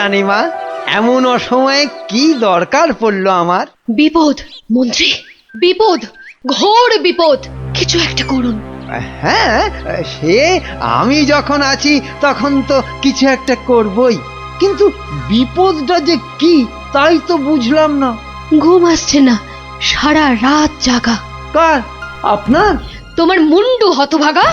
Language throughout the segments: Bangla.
রানীমা, এমন অসময়ে কি দরকার পড়লো আমার? বিপদ মন্ত্রী, বিপদ, ঘোর বিপদ, কিছু একটা করুন। হ্যাঁ, সে আমি যখন আছি তখন তো কিছু একটা করবই, কিন্তু বিপদটা যে কি তাই তো বুঝলাম না। ঘুম আসছে না, সারা রাত জাগা। কার? আপনার? তোমার মুন্ডু হতভাগা।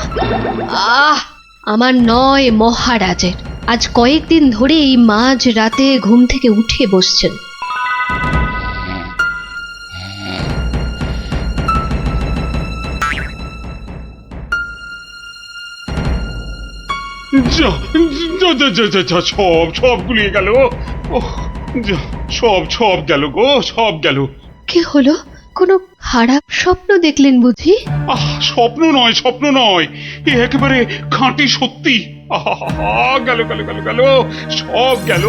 আমার নয়, মহারাজের। আজ কয়েকদিন ধরেই মাঝ রাতে ঘুম থেকে উঠে বসছেন। যা যা যা যা যা যা, সব সব গুলিয়ে গেল। ওহ, যা, সব গেল গো, সব গেল। কি হলো? কোনো খারাপ স্বপ্ন দেখলেন বুঝি? স্বপ্ন নয়, স্বপ্ন নয়, এ একেবারে খাঁটি সত্যি। গেল গেল গেল গেল, সব গেল।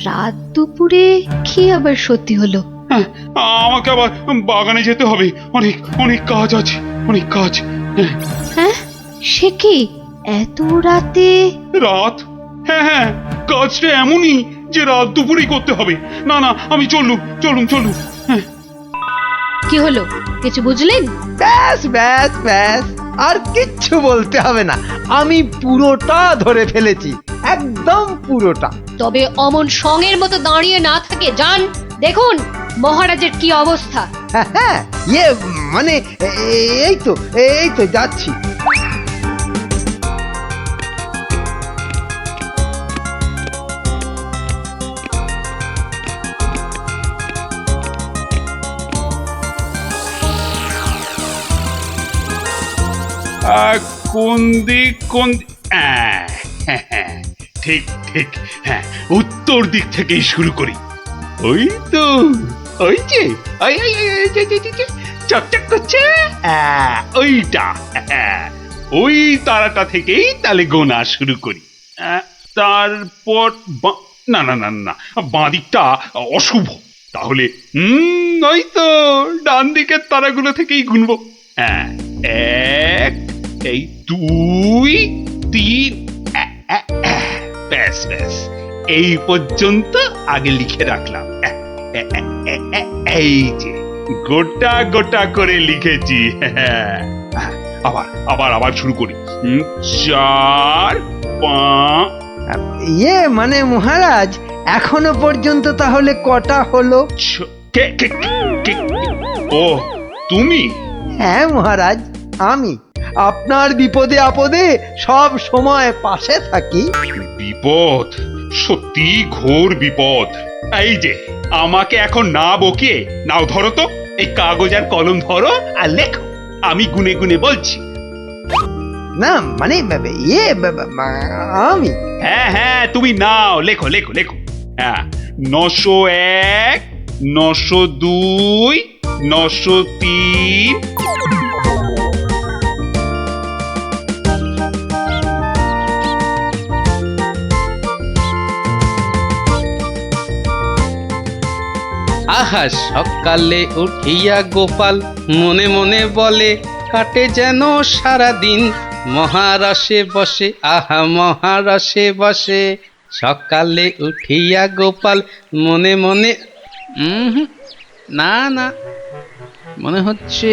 রাত দুপুরে কি আবার সত্যি হলো? হ্যাঁ, আমাকে আবার বাগানে যেতে হবে, অনেক অনেক কাজ আছে, অনেক কাজ। হ্যাঁ, সে কি এত রাতে? রাত? হ্যাঁ হ্যাঁ, কাজটা এমনই যে রাত দুপুরেই করতে হবে। না না, আমি চললুম চলুন চলুন। হ্যাঁ, কি হলো, কিছু বুঝলেন? ব্যাস ব্যাস ব্যাস, আর কিচ্ছু বলতে হবে না, আমি পুরোটা ধরে ফেলেছি, একদম পুরোটা। তবে অমন সঙের মতো দাঁড়িয়ে না থাকে, যান দেখুন মহারাজের কি অবস্থা। হ্যাঁ হ্যাঁ, মানে এই তো যাচ্ছি। কোন দিক কোন ঠিক ঠিক, হ্যাঁ, উত্তর দিক থেকেই শুরু করি। ওই তো, ওই যে ওই ওই ওই, ওই, যে, যে, যে, যে, চকচক করছে, ওইটা, ওই তারাটা থেকেই তাহলে গোনা শুরু করি। তারপর না না না না, বাঁ দিকটা অশুভ, তাহলে ওই তো ডান দিকের তারাগুলো থেকেই গুনবো। হ্যাঁ, এক, এই দুই, তিন, ব্যাস ব্যাস, এই পর্যন্ত আগে লিখে রাখলাম। এই যে গোটা গোটা করে লিখেছি। আবার আবার আবার শুরু করি। চার, পাঁচ। মানে মহারাজ, এখনো পর্যন্ত তাহলে কটা হলো? ও, তুমি? হ্যাঁ মহারাজ, আমি আপনার বিপদে আপদে সব সময় পাশে থাকি। বিপদ? সত্যি ঘোর বিপদ। এই যে আমাকে এখন না বকিয়ে নাও, ধরো তো এই কাগজ আর কলম ধরো আর লেখো, আমি গুনে গুনে বলছি। না মানে আমি? হ্যাঁ হ্যাঁ, তুমি নাও, লেখো লেখো লেখো। হ্যাঁ, 901, 902, 903। আহা সকালে উঠিয়া গোপাল মনে মনে বলে, কাটে যেন সারা দিন মহারসে বসে, আহা মহারসে বসে। সকালে উঠিয়া গোপাল মনে মনে, না না, মনে হচ্ছে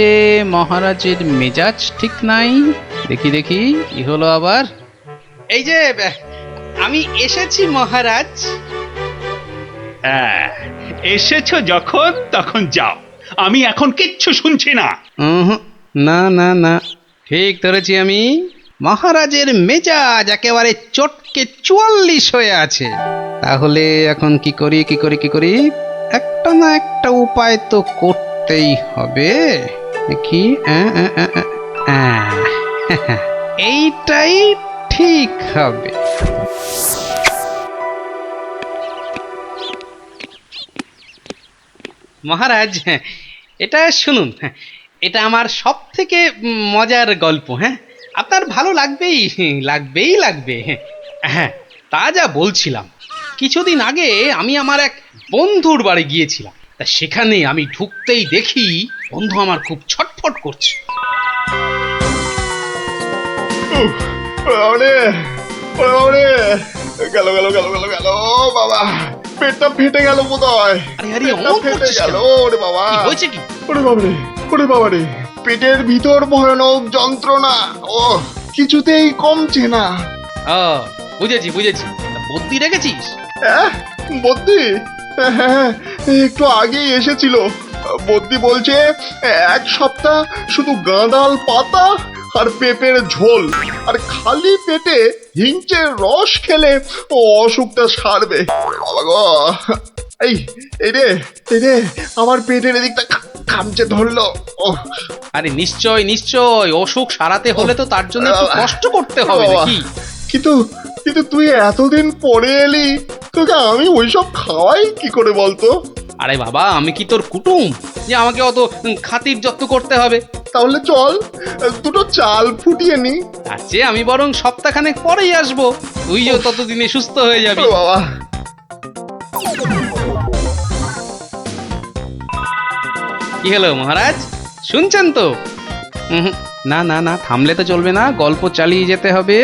মহারাজের মেজাজ ঠিক নাই। দেখি দেখি কি হলো আবার। এই যে আমি এসেছি মহারাজ। হ্যাঁ, এসেছো যখন তখন যাও, আমি এখন কিচ্ছু শুনছি না। না না না, ঠিক ধরেছি আমি। মহারাজের মেজাজ একেবারে চটকে 44 হয়ে আছে। তাহলে এখন কি করি কি করি কি করি, একটা না একটা উপায় তো করতেই হবে। দেখি, এইটাই ঠিক হবে। মহারাজ, এটা শুনুন, এটা আমার সব থেকে মজার গল্প। হ্যাঁ, আপনার ভালো লাগবেই লাগবেই লাগবে। হ্যাঁ, তা যা বলছিলাম, কিছুদিন আগে আমি আমার এক বন্ধুর বাড়ি গিয়েছিলাম। তা সেখানে আমি ঢুকতেই দেখি বন্ধু আমার খুব ছটফট করছে। গেল গেল গেল গেল গেল বাবা, পেটটা ফেটে গেল বোধহয়। আরে আরে পেটটা অমন ফেটে করছিস গেল কেন? ওরে বাবা। কি হয়েছে কি? ওরে বাবারে, ওরে বাবারে, পেটের ভিতর ভয়ানক যন্ত্রণা। ও কিছুতেই কমছে না। ও বুঝেছি বুঝেছি, তা বুদ্ধি রেখেছিস? বদ্যি, হ্যাঁ, একটু আগেই এসেছিল। বদ্যি বলছে 1 সপ্তাহ শুধু গাঁদাল পাতা আর পেঁপের ঝোল আর খালি পেটে হিংচের রস খেলে ও অসুখটা সারবে। বাবা গো, এই এই রে, এই রে, আমার পেটের এদিকটা খামচে ধরলো। ও আরে নিশ্চয় নিশ্চয়, অসুখ সারাতে হলে তো তার জন্য একটু কষ্ট করতে হবে বাবা, নাকি? কিন্তু কিন্তু তুই এতদিন পরে এলি, তোকে আমি ওইসব খাওয়াই কি করে বলতো? আরে বাবা, আমি কি তোর কুটুম যে আমাকে অত খাতির যত্ন করতে হবে? তাহলে চল দুটো চাল ফুটিয়ে নি। তার চেয়ে আমি বরং সপ্তাহখানেক পরেই আসবো, তুইও ততদিনে সুস্থ হয়ে যাবি। ও বাবা, কি হলো মহারাজ, শুনছেন তো? না না না, থামলে তো চলবে না, গল্প চালিয়ে যেতে হবে।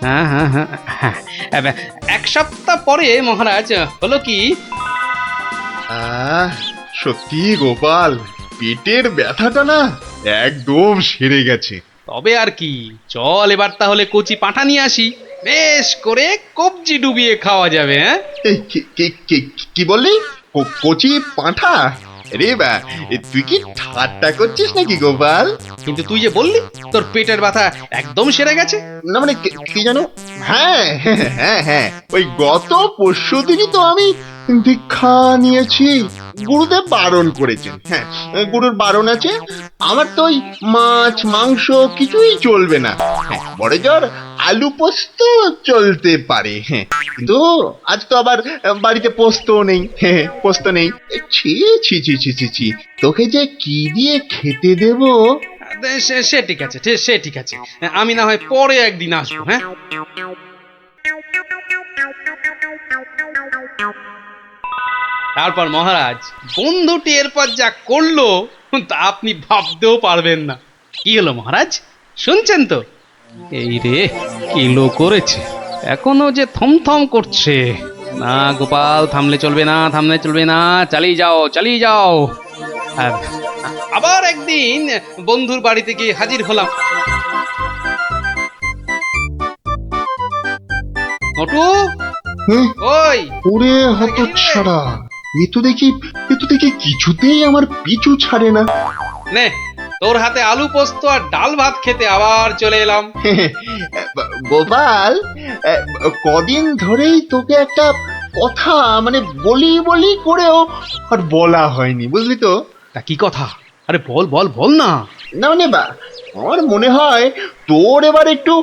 হ্যাঁ হ্যাঁ হ্যাঁ হ্যাঁ, 1 সপ্তাহ পরে মহারাজ হলো কি, সত্যি গোপাল, পেটের ব্যথাটা না একদম সেরে গেছে। তবে আর কি, চল এবার তাহলে কচি পাঁঠা নিয়ে আসি, বেশ করে কবজি ডুবিয়ে খাওয়া যাবে। হ্যাঁ এই, কি বললি? কচি পাঁঠা? রে বা, তুই কি ঠাট্টা করছিস নাকি গোপাল? কিন্তু তুই যে বললি তোর পেটের ব্যথা একদম সেরে গেছে। না মানে কি জানো, হ্যাঁ হ্যাঁ হ্যাঁ হ্যাঁ, ওই গত পরশুদিনই তো আমি দীক্ষা নিয়েছি। গুরুদেব বারণ করেছেন, হ্যাঁ গুরুর বারণ আছে। আমার তো ওই মাছ মাংস কিছুই চলবে না। হ্যাঁ, বড় জোর আলু পোস্ত চলতে পারে, হ্যাঁ, কিন্তু আজ তো আবার বাড়িতে পোস্ত নেই। হ্যাঁ, পোস্ত নেই। ছি ছি ছি ছি ছি ছি, তোকে যে কি দিয়ে খেতে দেবো? সে ঠিক আছে, সে ঠিক আছে, আমি না হয় পরে একদিন আসবো। হ্যাঁ তারপর মহারাজ, বন্ধুটি এরপর যা করলো তা আপনি ভাবতেও পারবেন না। কি হলো মহারাজ, শুনছেন তো? এই রে, কিলো করেছে, এখনো যে থমথম করছে। না গোপাল, থামলে চলবে না, থামলে চলবে না, চালিয়ে যাও চালিয়ে যাও। আর আবার একদিন বন্ধুর বাড়িতে গিয়ে হাজির হলাম। মোটু, ওই ওরে হতচ্ছাড়া, এ তো দেখি কিছুতেই আমার পিছু ছাড়ে না। নে, তোর হাতে আলু পোস্ত আর ডাল ভাত খেতে আবার চলে এলাম। গোপাল, কদিন ধরেই তোকে একটা কথা মানে বলি বলি করেও আর বলা হয়নি, বুঝলি তো? তা কি কথা? আরে বল বল বল না। না মানে আমার মনে হয় তোর এবার একটু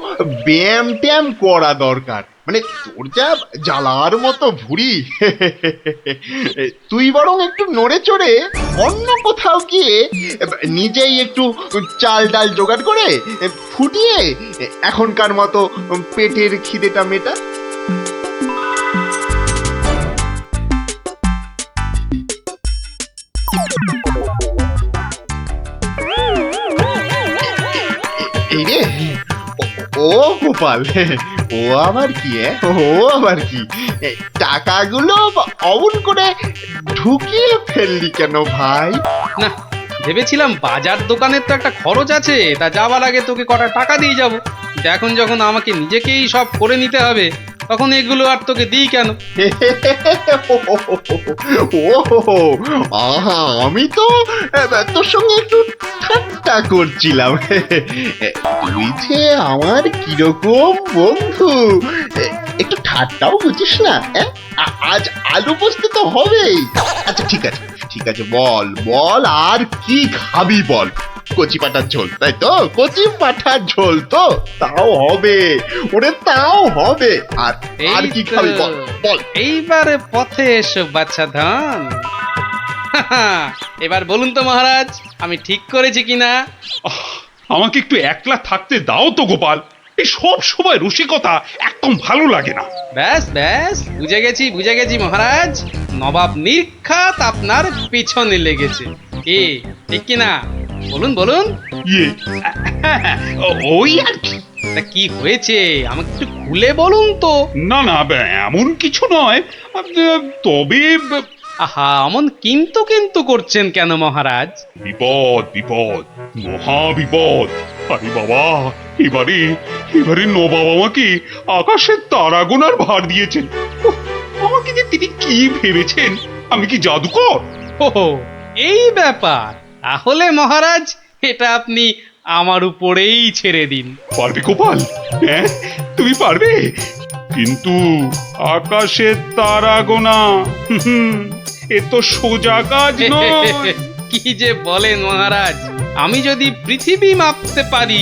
ব্যায়াম ট্যায়াম করা দরকার। মানে তোর যা জ্বালার মতো ভুঁড়ি, তুই বরং একটু নড়ে চড়ে অন্য কোথাও গিয়ে নিজেই একটু চাল ডাল জোগাড় করে ফুটিয়ে এখনকার মতো পেটের খিদেটা মেটা। এই রে, ও গোপাল, ও আবার কি? ও আবার কি? টাকাগুলো অমন করে ঢুকিয়ে ফেললি কেন ভাই? না, ভেবেছিলাম বাজার দোকানের তো একটা খরচ আছে, তা যাওয়ার আগে তোকে কটা টাকা দিয়ে যাব। এখন যখন আমাকে নিজেকেই সব করে নিতে হবে, তখন এগুলো আর তোকে দিই কেন? ও আহা, আমি তো তোর সঙ্গে একটু ঠাট্টা করছিলাম। তুই যে আমার কিরকম বন্ধু, একটু ঠাট্টাও বুঝিস না? আজ আলু পোস্ত তো হবেই। আচ্ছা ঠিক আছে ঠিক আছে, বল বল, আর কি খাবি বল? কচি পাঠার ঝোল, তাই তো? কচি পাঠার ঝোল তো তাও হবে, ওরে তাও হবে। আর আর কি খাবি বল বল। এইবারে পথে এসো বাচ্চা ধন। এবার বলুন তো মহারাজ, আমি ঠিক করেছি কিনা? আমাকে একটু একলা থাকতে দাও তো গোপাল, এই সব সময় রসিকতা একদম ভালো লাগে না। ব্যাস ব্যাস, বুঝে গেছি মহারাজ, নবাব নির্ঘাত আপনার পিছনে লেগেছে। কি ঠিক কিনা? বলুন বলুন। ইয়ে, ওই আর কি। তা কি হয়েছে আমাকে একটু খুলে বলুন তো। না না, এমন কিছু নয়। তবে আহা, অমন কিন্তু কিন্তু করছেন কেন মহারাজ? বিপদ বিপদ, মহা বিপদ। আরে বাবা, এবারে এবারে নবাব আমাকে আকাশের তারা গোনার ভার দিয়েছেন। উফ, আমাকে যে তিনি কি ভেবেছেন, আমি কি জাদুকর? ও, এই ব্যাপার। তাহলে মহারাজ, এটা আপনি আমার উপরেই ছেড়ে দিন। পারবে গোপাল? হ্যাঁ, তুমি পারবে? কিন্তু আকাশের তারা গোনা, এ তো সোজা কাজ নয়। কি যে বলেন মহারাজ, আমি যদি পৃথিবী মাপতে পারি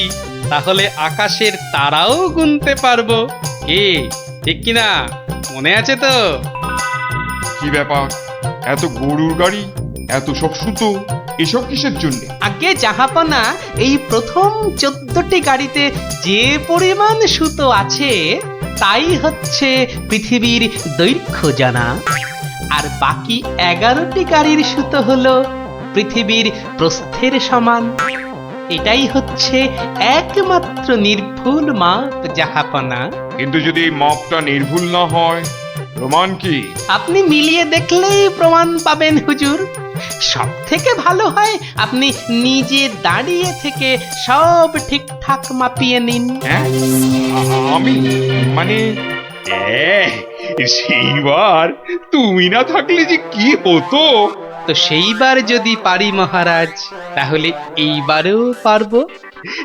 তাহলে আকাশের তারাও গুনতে পারবো। কি ঠিক কিনা? মনে আছে তো? কি ব্যাপার, এত গরুর গাড়ি, এত সব সুতো, এসব কিসের জন্য? আগে জাহাপনা, এই প্রথম 14টি গাড়িতে যে পরিমাণ সুতো আছে তাই হচ্ছে পৃথিবীর দৈর্ঘ্য জানা, আর বাকি 11টি গাড়ির সুতো হলো পৃথিবীর প্রস্থের সমান। এটাই হচ্ছে একমাত্র নির্ভুল মাপ জাহাপনা। কিন্তু যদি এই মাপটা নির্ভুল না হয়, প্রমাণ কি? আপনি মিলিয়ে দেখলেই প্রমাণ পাবেন হুজুর। সব থেকে ভালো হয় আপনি নিজে দাঁড়িয়ে থেকে সব ঠিকঠাক মাপিয়ে নিন। হ্যাঁ, আমি মানে সেইবার তুমি না থাকলে যে কি হতো। তো সেইবার যদি পারি মহারাজ, তাহলে এইবারেও পারবো।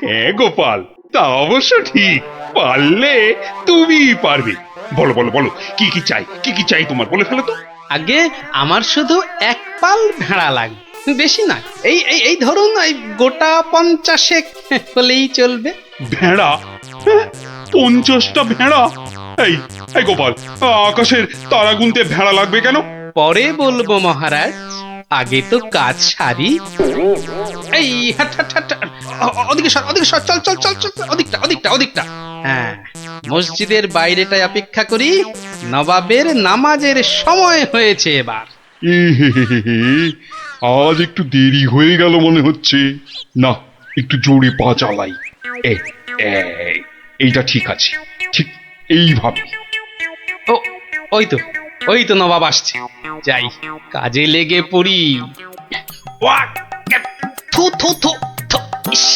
হ্যাঁ গোপাল, তা অবশ্য ঠিক। পারলে তুমি পারবে। বলো বলো বলো, কি কি চাই, কি কি চাই তোমার, বলে ফেলো তো। আগে আমার শুধু এক পাল ভেড়া লাগবে, বেশি না। এই এই এই ধরুন, এই গোটা 50 হলেই চলবে। ভেড়া? হ্যাঁ, 50টা ভেড়া? এই এই গোপাল, আকাশের তারা গুনতে ভেড়া লাগবে কেন? পরে বলবো মহারাজ, আগে তো কাজ সারি। এই হাট হাট হাট, ওদিকে সর, ওদিকে সর, চল চল চল চল, ওদিকটা ওদিকটা ওদিকটা। হ্যাঁ, মসজিদের বাইরেটায় অপেক্ষা করি, নবাবের নামাজের সময় হয়েছে এবার। আজ একটু দেরি হয়ে গেল মনে হচ্ছে। না, একটু জোরে পা চালাই। এইটা ঠিক আছে, ঠিক এইভাবে। ও, ওই তো ওই তো নবাব আসছে, যাই কাজে লেগে পড়ি। ওয়াক, থু থু থু থু, ইস,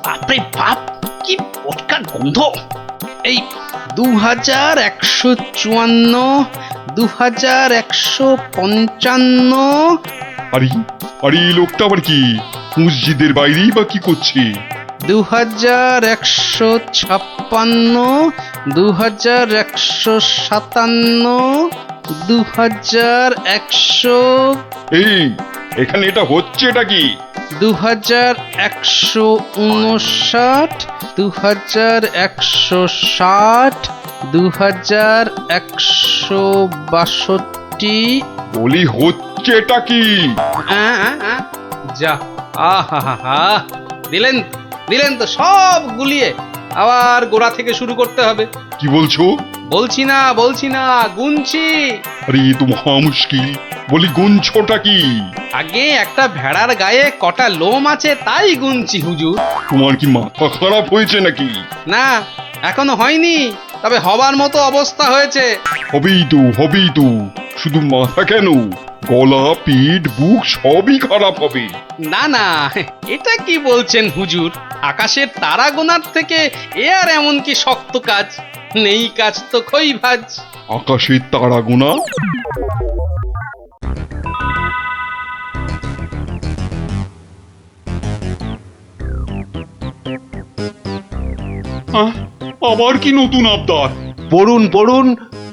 বাপরে বাপ, কি পটকা গন্ধ। এই 2154, 2155। আরে আরে, এই লোকটা আবার কি মসজিদের বাইরেই বা কি করছে? 2156, 2157, 2100, এই, এখানে এটা হচ্ছেটা কি? 2159, 2160, 2162। বলি হচ্ছেটা কি? যা, আহা, দিলেন দিলেন তো সব গুলিয়ে। আবার গোড়া থেকে শুরু করতে হবে। কি বলছো? বলছি না, গুনছি। আরে এ তো মহা মুশকিল। বলি গুনছোটা কি? আগে একটা ভেড়ার গায়ে কটা লোম আছে তাই গুনছি হুজুর। তোমার কি মাথা খারাপ হয়েছে নাকি? না, এখনো হয়নি, তবে হবার মতো অবস্থা হয়েছে। হবেই তো, শুধু মাথা কেন, গলা, পিঠ, বুক সবই খারাপ হবে। না, এটা কি বলছেন হুজুর? আকাশের তারা গোনার থেকে এ আর এমন কি শক্ত কাজ? নেই কাজ তো খই ভাজ। আকাশের তারা গোনা? আবার কি নতুন আবদার? পড়ুন পড়ুন,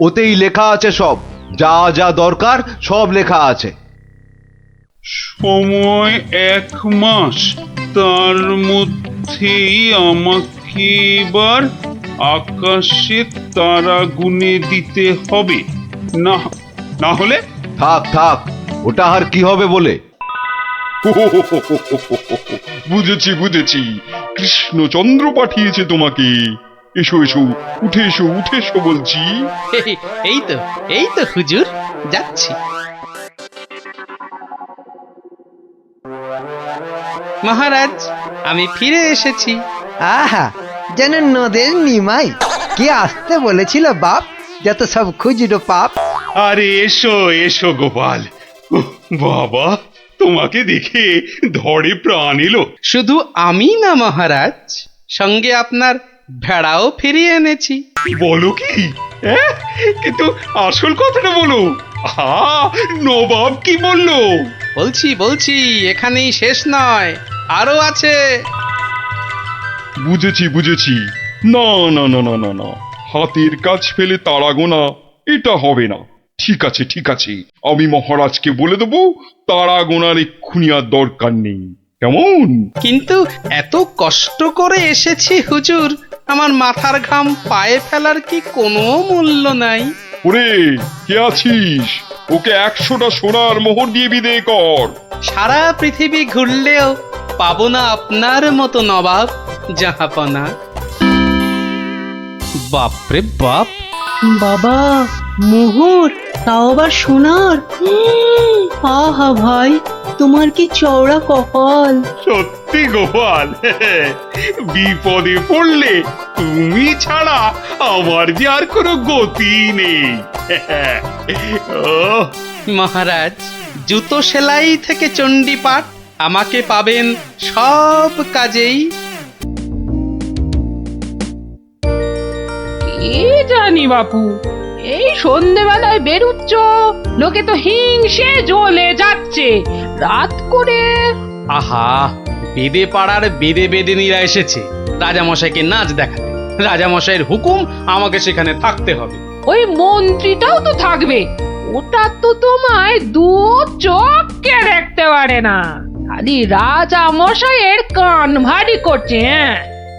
ওতেই লেখা আছে সব, যা যা দরকার সব লেখা আছে। সময় 1 মাস, তার মধ্যেই আমাকে এবার আকাশে তারা গুনে দিতে হবে। না, না হলে থাক থাক, ওটা আর কি হবে বলে। বুঝেছি, কৃষ্ণচন্দ্র পাঠিয়েছে তোমাকে। এসো উঠে এসো বলছি। এই তো হুজুর, যাচ্ছি। মহারাজ, আমি ফিরে এসেছি। আহা, যেন নদের নিমাই। কে আসতে বলেছিল বাপ, যত সব খুচরো পাপ। আরে এসো এসো গোপাল। উহ, বাবা, তোমাকে দেখে ধরে প্রাণ এলো। শুধু আমি না মহারাজ, সঙ্গে আপনার ভেড়াও ফিরিয়ে এনেছি। বলো কি? হ্যাঁ? কিন্তু আসল কথাটা বলো। নবাব কি বললো? বলছি এখানেই শেষ নয়, আরো আছে। বুঝেছি। না না না না না না, হাতের কাজ ফেলে তারা গোনা এটা হবে না। ঠিক আছে, আমি মহারাজকে বলে দেবো তারা গোনার এক্ষুনি আর দরকার নেই, কেমন? কিন্তু এত কষ্ট করে এসেছি হুজুর, আমার মাথার ঘাম পায়ে ফেলার কি কোনো মূল্য নাই? ওরে, কে আছিস? ওকে 100টা সোনার মোহর দিয়ে বিদে কর। সারা পৃথিবী ঘুরলেও পাবো না আপনার মতো নবাব জাহাপনা। বাপরে বাপ! বাবা, মোহর, তাও আবার সোনার। আহা ভাই, তোমার কি চওড়া কপাল। সত্যি গোপাল, বিপদে পড়লে তুমি ছাড়া আমার যে আর কোনো গতি নেই। ওহ, মহারাজ, জুতো সেলাই থেকে চণ্ডীপাঠ আমাকে পাবেন সব কাজেই। কি জানি বাপু, এই সন্ধেবেলায় বেরুচ্ছ, লোকে তো হিংসে জ্বলে যাচ্ছে। রাত করে আহা, বেদে পাড়ার বেদেনীরা এসেছে রাজামশাইকে নাচ দেখাতে। রাজামশাইয়ের হুকুম, আমাকে সেখানে থাকতে হবে। ওই মন্ত্রীটাও তো থাকবে, ওটা তো তোমায় দু চোখকে দেখতে পারে না, খালি রাজা মশাইয়ের কান ভারী করছে। হ্যাঁ,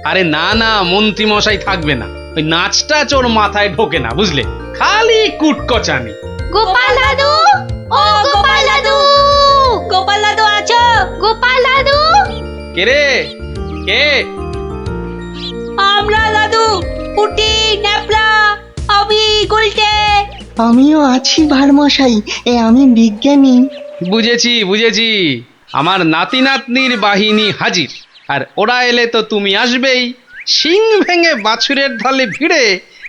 আরে না না, মন্ত্রী মশাই থাকবে না, ওই নাচটা চোর মাথায় ঢোকে না, বুঝলে? খালি কুটকচানি। গোপাল দাদু, ও গোপাল দাদু, গোপাল দাদু আছো? গোপাল দাদু, কে রে? কে? আমরা দাদু, পুটি, ন্যাপলা, আমি গুলটে। আমিও আছি ভারমশাই, আমি বিজ্ঞানী। বুঝেছি, আমার নাতি নাতনির বাহিনী হাজির, আর ওরা এলে তো তুমি আসবেই। শিং ভেঙে বাছুরের ঢালে ভিড়ে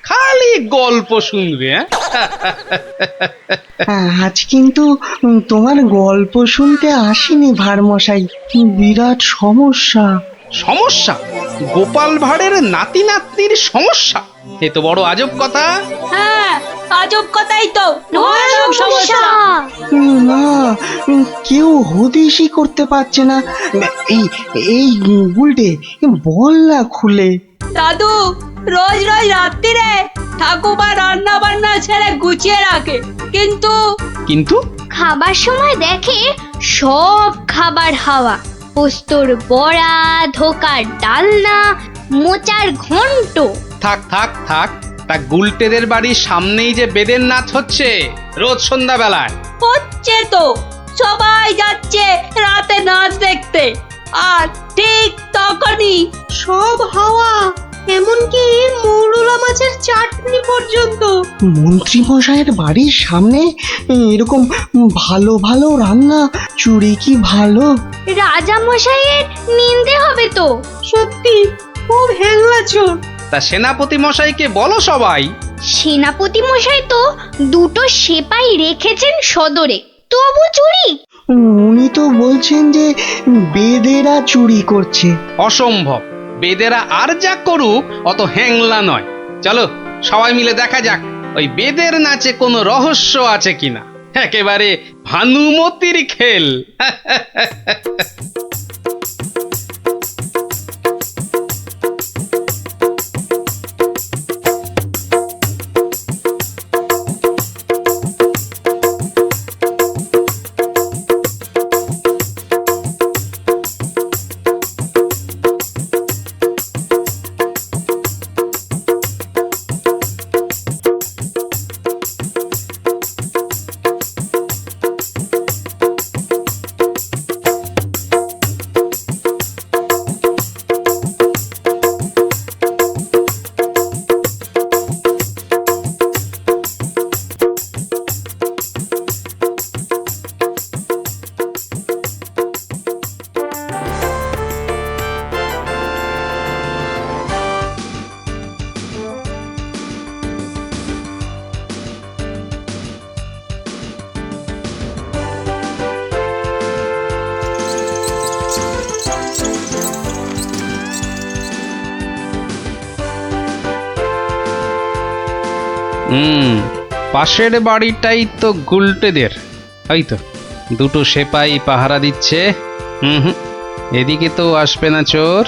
খালি গল্প শুনবে। আজ কিন্তু তোমার গল্প শুনতে আসিনি ভারমশাই, বিরাট সমস্যা। সমস্যা? গোপাল ভাঁড়ের নাতি নাতনির সমস্যা? এ তো বড় আজব কথা। হ্যাঁ, আজব কথাই তো। সমস্যা না, কেউ হদিশই করতে পারছে না। এই এই গুলটে, বল না খুলে। দাদু রোজ রোজ রাত্রিরে ঠাকুমা রান্না বান্না ছেড়ে গুছিয়ে রাখে, কিন্তু খাবার সময় দেখে সব খাবার হাওয়া, পোস্তর বড়া, ধোকার ডালনা, মোচার ঘন্ট। থাক তা গুলটেদের বাড়ির সামনেই যে বেদের নাচ হচ্ছে রোজ সন্ধ্যাবেলায়। হচ্ছে তো, সবাই যাচ্ছে রাতে নাচ দেখতে, আর ঠিক তখনই সব হাওয়া, এমনকি মৌরলা মাছের চাটনি পর্যন্ত। মন্ত্রী মশাইয়ের বাড়ির সামনে এরকম ভালো ভালো রান্না, চুরি কি ভালো। রাজা মশাইয়ের নিন্দে হবে তো। সত্যি খুব হ্যাংলা চোর। তা সেনাপতি মশাইকে বলো সবাই। সেনাপতি মশাই তো দুটো সেপাই রেখেছেন সদরে, তবু চুরি। উনি তো বলছেন যে বেদেরা চুরি করছে। অসম্ভব, বেদেরা আর যা করুক অত হ্যাংলা নয়। চলো সবাই মিলে দেখা যাক ওই বেদের নাচে কোনো রহস্য আছে কিনা। একেবারে ভানুমতির খেল। পাশের বাড়িটাই তো গুলটেদের, ওই তো দুটো সেপাই পাহারা দিচ্ছে। হুম, এদিকে তো আসবে না চোর।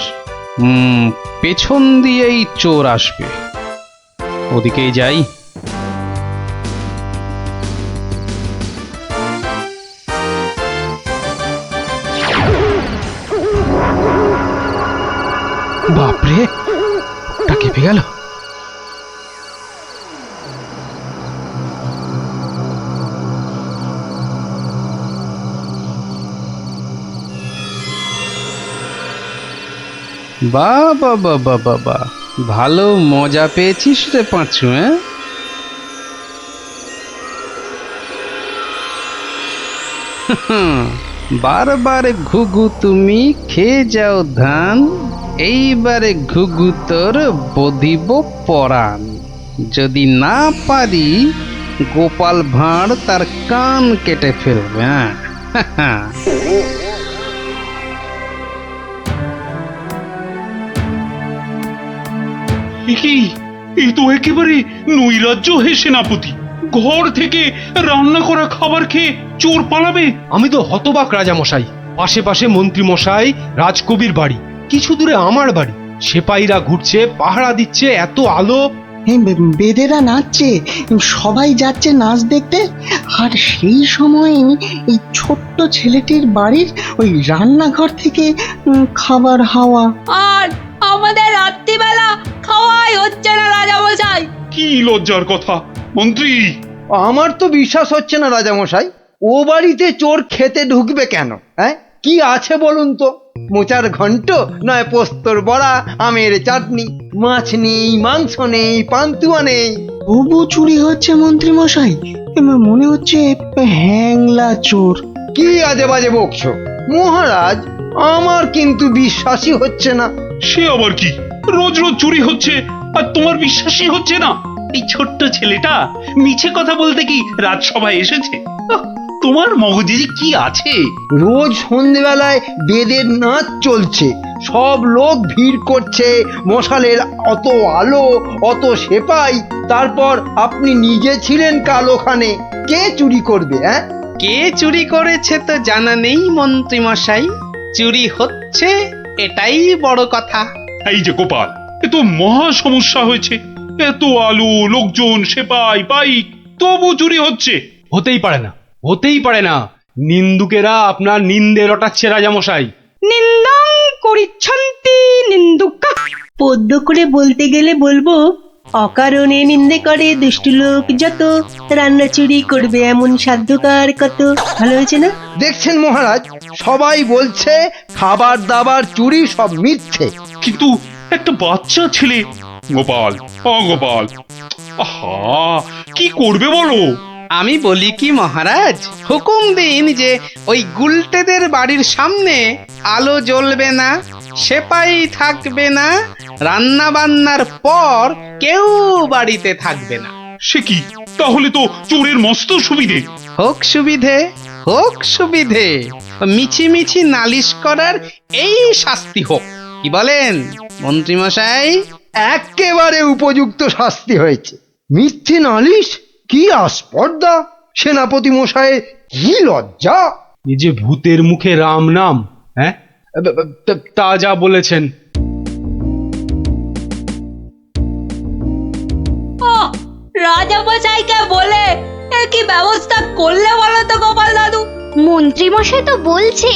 পেছন দিয়েই চোর আসবে, ওদিকেই যাই। বাপরে, ওটা কেঁপে গেল। বাবা বাবা বাবা, ভালো মজা পেয়েছিস রে পাঁচু। বারবার ঘুঘু তুমি খেয়ে যাও ধান, এইবারে ঘুঘু তোর বধিব পরাণ। যদি না পারি গোপাল ভাঁড় তার কান কেটে ফেলবে। হ্যাঁ কি, এই তো একেবারে নৈরাজ্য হে সেনাপতি। ঘর থেকে রান্না করা খাবার খেয়ে চোর পালাবে? আমি তো হতবাক রাজামশাই। পাশে পাশে মন্ত্রী মশাই, রাজকবির বাড়ি, কিছু দূরে আমার বাড়ি। সেপাইরা ঘুরছে, পাহারা দিচ্ছে, এত আলো। বেদেরা নাচছে, সবাই যাচ্ছে নাচ দেখতে। আর সেই সময় এই ছোট্ট ছেলেটির বাড়ির ওই রান্নাঘর থেকে খাবার হাওয়া। আর আমাদের রাত্রিবেলা খাওয়াই হচ্ছে না রাজামশাই। কি লজ্জার কথা মন্ত্রী। আমার তো বিশ্বাস হচ্ছে না রাজামশাই, ও বাড়িতে চোর খেতে ঢুকবে কেন? হ্যাঁ, কি আছে বলুন তো? মোচার ঘন্ট, নয় পোস্তর বড়া, আমের চাটনি, মাছ নেই, মাংস নেই, পান্তুয়া নেই। তবু চুরি হচ্ছে মন্ত্রী মশাই, মনে হচ্ছে হ্যাংলা চোর। কি আজে বাজে বকছো মহারাজ, আমার কিন্তু বিশ্বাসই হচ্ছে না। সে আবার কি? রোজ রোজ চুরি হচ্ছে আর তোমার বিশ্বাসই হচ্ছে না? এই ছোট্ট ছেলেটা মিছে কথা বলতে কি রাজসভায় এসেছে? তোমার মগজে যে কি আছে? রোজ সন্ধ্যেবেলায় বেদের নাচ চলছে, সব লোক ভিড় করছে, মশালের অত আলো, অত সেপাই, তারপর আপনি নিজে ছিলেন কাল ওখানে। কে চুরি করবে? হ্যাঁ, কে চুরি করেছে তো জানা নেই মন্ত্রী মশাই, চুরি হচ্ছে এটাই বড় কথা। এই যে গোপাল, এ তো মহা সমস্যা হয়েছে। এত আলো, লোকজন, সেপাই, বাইক, তবু চুরি হচ্ছে। হতেই পারে না, হতেই পারে না। নিন্দুকেরা আপনার নিন্দে রটাচ্ছে রাজামশাই। নিন্দং করিচ্ছন্তি নিন্দুকা। পদ্য করে বলতে গেলে বলবো, অকারণে নিন্দে করে দুষ্টু লোক যত, রান্না চুরি করবে এমন সাধ্যকার কত। ভালো হয়েছে না? দেখছেন মহারাজ, সবাই বলছে খাবার দাবার চুরি সব মিথ্যে। কিন্তু একটা বাচ্চা ছেলে। গোপাল, গোপাল, আহা, কি করবে বলো? আমি বলি কি মহারাজ, হুকুম দিন যে ওই গুলটেদের বাড়ির সামনে আলো জ্বলবে না, সেপাই থাকবে না, রান্না বান্নার পর কেউ বাড়িতে থাকবে না। সে কি? তাহলে তো চোরের মস্ত সুবিধে। হোক সুবিধে, হোক সুবিধে, মিছি মিছি নালিশ করার এই শাস্তি হোক। কি বলেন মন্ত্রী মশাই? একেবারে উপযুক্ত শাস্তি হয়েছে। মিথ্যে নালিশ, কি আস্পর্ধা! সেনাপতি মশাইয়ের কি লজ্জা! এই যে ভূতের মুখে রাম নাম। হ্যাঁ, তা যা বলেছেন। রাজামশাইকে বলে কি ব্যবস্থা করলে বলো তো গোপাল দাদু? মন্ত্রী মশাই তো বলছে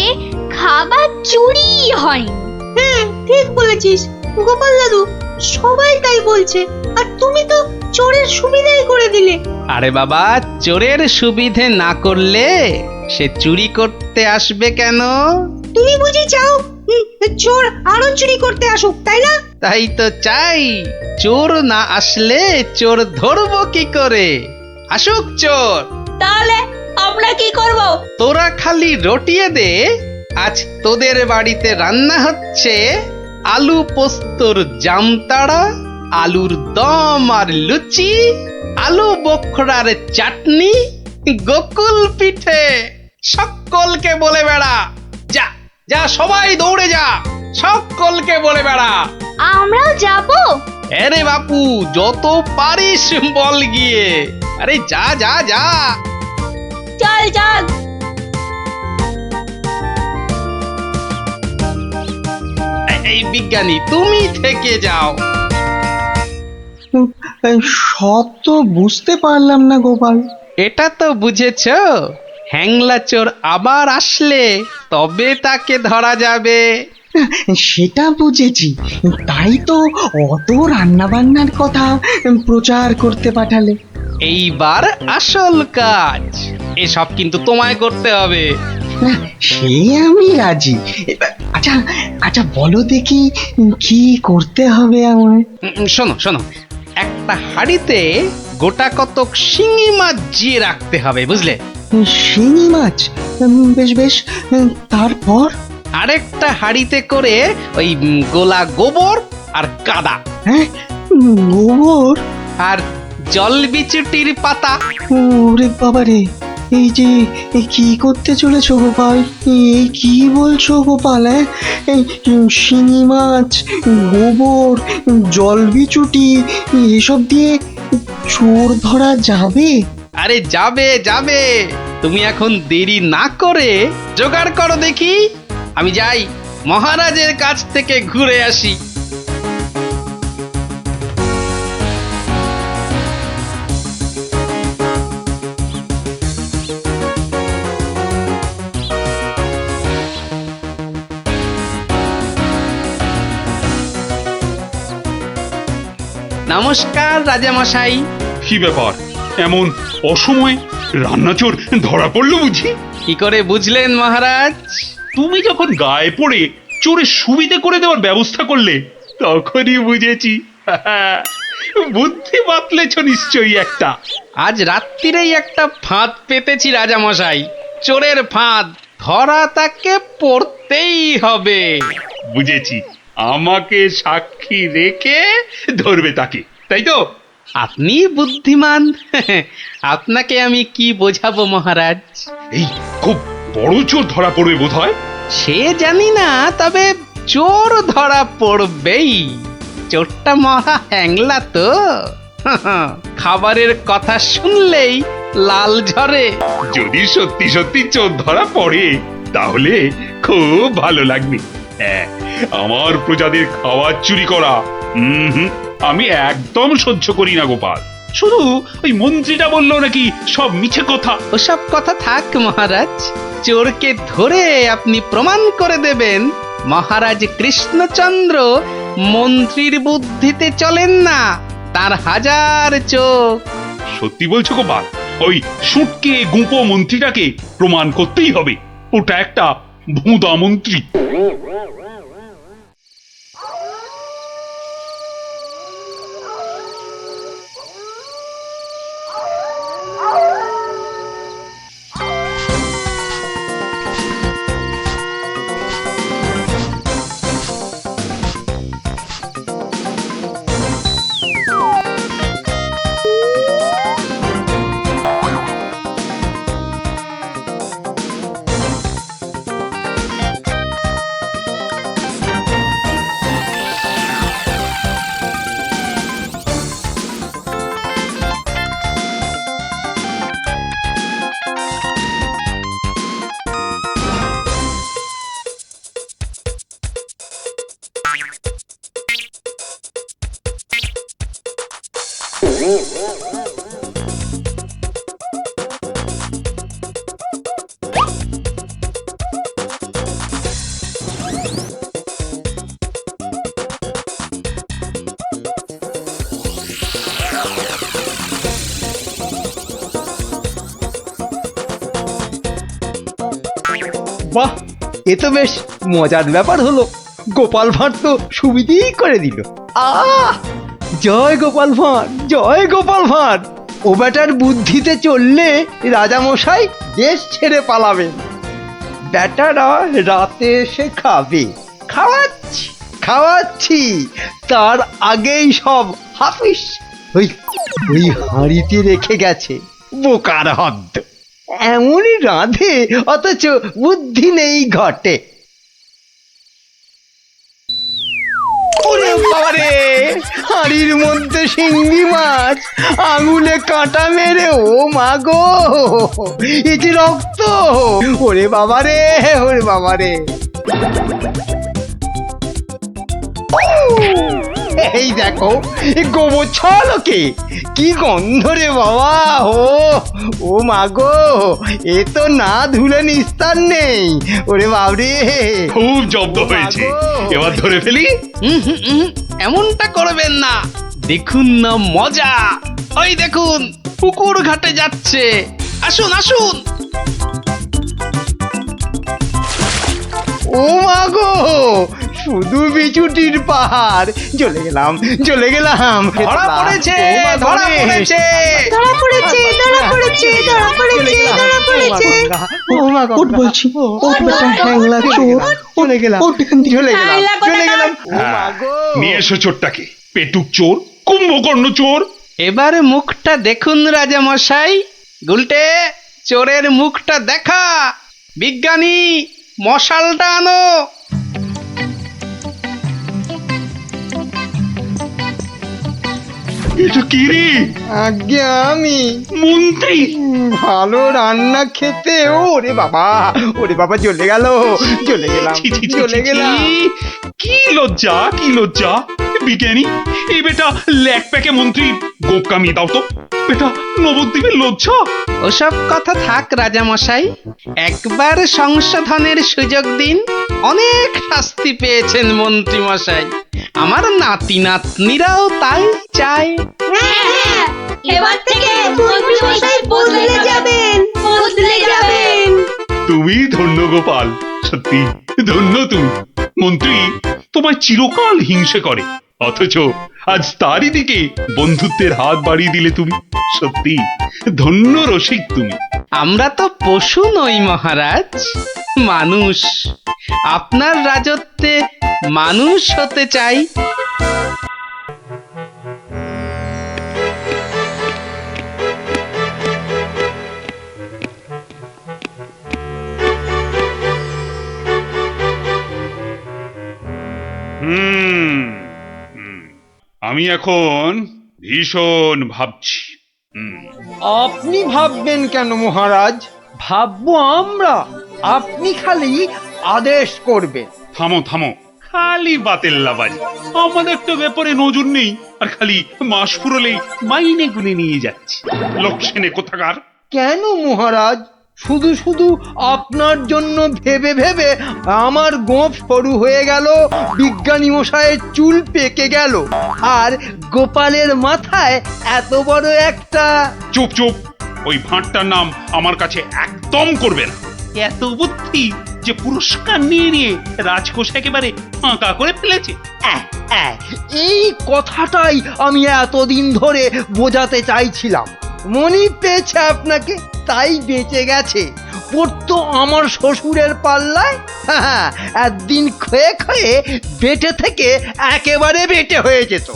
খাবার চুরি হয়। হ্যাঁ, ঠিক বলেছিস গোপাল দাদু, সবাই তাই বলছে। আর তুমি তো চোরের সুবিধাই করে দিলে। আরে বাবা, চোরের সুবিধে না করলে সে চুরি করতে আসবে কেন? তুমি বুঝি চাও চোর আরো চুরি করতে আসুক, তাই না? তাই তো চাই। চোর না আসলে চোর ধরবো কি করে? আসুক চোর। তাহলে আমরা কি করব? তোরা খালি রটিয়ে দে, আজ তোদের বাড়িতে রান্না হচ্ছে আলু পোস্তর জামতাড়া, আলুর দম আর লুচি, আলু বোখরার চাটনি, গোকুল পিঠে। সকলকে বলে বেড়া, যা যা, সবাই দৌড়ে যা, সকলকে বলে বেড়া। আমরাও যাব? আরে বাপু যত পারিস বল গিয়ে, আরে যা যা যা। চল চল। এই বিজ্ঞানী তুমি থেকে যাও। সব তো বুঝতে পারলাম না গোপাল। এটা তো বুঝেছ, হ্যাংলা চোর আবার আসলে তবে তাকে ধরা যাবে। সেটা বুঝেছি, তাই তো অত রান্না বান্নার কথা প্রচার করতে পাঠালে। এইবার আসল কাজ, এসব কিন্তু তোমায় করতে হবে। না, সে আমি রাজি। আচ্ছা আচ্ছা, বলো দেখি কি করতে হবে আমায়। শোনো শোনো, একটা হাঁড়িতে গোটা কতক শিঙি মাছ জিয়ে রাখতে হবে, বুঝলে? শিঙি মাছ? বেশ বেশ, তারপর? আরেকটা হাঁড়িতে করে ওই গোলা গোবর আর কাদা। হ্যাঁ, গোবর আর জল বিচুটির পাতা। ওরে বাবারে, এই যে কি করতে চলেছো গোপাল? এই কি বলছো গোপাল? এই শিঙি মাছ, গোবর, জলবিচুটি এসব দিয়ে চোর ধরা যাবে? আরে যাবে যাবে, তুমি এখন দেরি না করে জোগাড় করো দেখি। আমি যাই মহারাজের কাছ থেকে ঘুরে আসি। নমস্কার রাজামশাই। কি ব্যাপার, এমন অসময়ে রান্নাচোর ধরা পড়লো বুঝি? কি করে বুঝলেন মহারাজ? তুমি যখন গায়ে পড়ে চোরের সুবিধে করে দেওয়ার ব্যবস্থা করলে তখনই বুঝেছি। বুদ্ধি বাতলেছ নিশ্চয়ই একটা। আজ রাত্রিরেই একটা ফাঁদ পেতেছি রাজামশাই, চোরের ফাঁদ। ধরা তাকে পড়তেই হবে। বুঝেছি, আমাকে সাক্ষী রেখে ধরবে তাকে, তাই তো? আপনি বুদ্ধিমান, আপনাকে আমি কি বোঝাবো মহারাজ? এই খুব বড় চোর ধরা পড়বে বোধহয়। সে জানি না, তবে চোর ধরা পড়বেই। চোরটা মহা হ্যাংলা তো, খাবারের কথা শুনলেই লাল ঝরে। যদি সত্যি সত্যি চোর ধরা পড়ে তাহলে খুব ভালো লাগবে। হ্যাঁ, আমার প্রজাদের খাবার চুরি করা আমি একদম সহ্য করি না গোপাল। শুধু ওই মন্ত্রীটা বললো নাকি সব মিছে কথা। ওসব কথা থাক মহারাজ, চোরকে ধরে আপনি প্রমাণ করে দেবেন মহারাজ কৃষ্ণচন্দ্র মন্ত্রীর বুদ্ধিতে চলেন না, তার হাজার চোখ। সত্যি বলছো গোপাল? ওই সুটকে গুঁপো মন্ত্রীটাকে প্রমাণ করতেই হবে ওটা একটা ভুঁদা মন্ত্রী। বাহ, এ তো বেশ মজার ব্যাপার হলো। গোপাল ভাঁড় তো সুবিধেই করে দিল। আহ, জয় গোপাল ভাঁড়, জয় গোপাল ভাঁড়। ও বেটার বুদ্ধিতে চললে রাজামশাই দেশ ছেড়ে পালাবেন। বেটারা রাতে এসে খাবে, খাওয়াচ্ছি খাওয়াচ্ছি, তার আগেই সব হাফিস। ওই ওই হাঁড়িতে রেখে গেছে, বোকার হদ্দ। এমনই রাঁধে অথচ বুদ্ধি নেই ঘটে। ওরে বাবারে, হাড়ির মধ্যে শিঙ্গি মাছ, আঙুলে কাঁটা মেরে, ও মা গো, এই যে রক্ত! ওরে বাবারে, ওরে বাবারে! এই দেখো, গোবর ছলকে কি গন্ধ রে বাবা! ও মা গো, এ তো না ধুলে নিস্তার নেই। ওরে বাবরে, খুব জব্দ হয়েছে, এবার ধরে ফেলি। এমনটা করবেন না, দেখুন না মজা। ওই দেখুন, পুকুর ঘাটে যাচ্ছে। আসুন আসুন। ও মা গো, শুধু বিচুটির পাহাড়! চলে গেলাম, চলে গেলাম। ধরা পড়েছে, ধরা পড়েছে। ধরা পড়েছে, ধরা পড়েছে, ধরা পড়েছে, ধরা পড়েছে। ও মা গো, ওঠ বলছি, ওঠ বেটা হ্যাংলা চোর। চলে গেলাম, ওঠ এখান থেকে। চলে গেলাম, চলে গেলাম। ও মা হ্যাঁ, গো, নিয়ে এসো চোরটাকে। পেটুক চোর, কুম্ভকর্ণ চোর। এবার মুখটা দেখুন রাজা মশাই। গুলটে, চোরের মুখটা দেখা। বিজ্ঞানী, মশালটা আনো। এটা কি রে? আজ্ঞে আমি মন্ত্রী! ভালো রান্না খেতে। ওরে বাবা, ওরে বাবা, চলে গেল, চলে গেলাম, ছি, ছি, ছি, চলে ছি, গেলাম। ছি। কি লজ্জা, কি লজ্জা! বিজ্ঞানী, এই বেটা ল্যাক প্যাকে মন্ত্রী গোপ কামিয়ে দাও তো। বেটা নবদ্বীপের লজ্জা। ওসব কথা থাক রাজা মশাই, একবার সংশোধনের সুযোগ দিন। অনেক শাস্তি পেয়েছেন মন্ত্রী মশাই, আমার নাতি নাতনিরাও তাই চায়। এবার থেকে মন্ত্রীমশাই বদলে যাবেন, বদলে যাবেন। তুমি ধন্য গোপাল, সত্যি ধন্য তুমি। মন্ত্রী তোমায় চিরকাল হিংসে করে, অথচ আজ তারই দিকে বন্ধুত্বের হাত বাড়িয়ে দিলে তুমি। সত্যি ধন্য রসিক তুমি। আমরা তো পশু নই মহারাজ, মানুষ। আপনার রাজত্বে মানুষ হতে চাই। হুম হুম, আমি এখন ভীষণ ভাবছি। আপনি ভাববেন কেন মহারাজ? ভাববো আমরা, আপনি খালি আদেশ করবেন। থামো থামো, খালি বাতেল্লাবাজি। আমাদের তো ব্যাপারে নজর নেই, আর খালি মাস ফুরলেই মাইনে গুনে নিয়ে যাচ্ছে। লক্ষণে কোথাকার। কেন মহারাজ? শুধু শুধু আপনার জন্য ভেবে ভেবে আমার গোঁফ সরু হয়ে গেল, বিজ্ঞানী মশাইয়ের চুল পেকে গেল, আর গোপালের মাথায় এত বড় একটা... চুপ চুপ, ওই ভাঁটটার নাম আমার কাছে একদম করবে না। এত বুদ্ধি যে পুরস্কার নিয়ে নিয়ে রাজকোষ একেবারে ফাঁকা করে ফেলেছে। এই কথাটাই আমি এতদিন ধরে বোঝাতে চাইছিলাম। মনি পেয়েছে আপনাকে, তাই বেঁচে গেছে। পড়তো আমার শ্বশুরের পাল্লায়, একদিন ক্ষয়ে ক্ষয়ে বেটে থেকে একেবারে বেটে হয়ে যেত।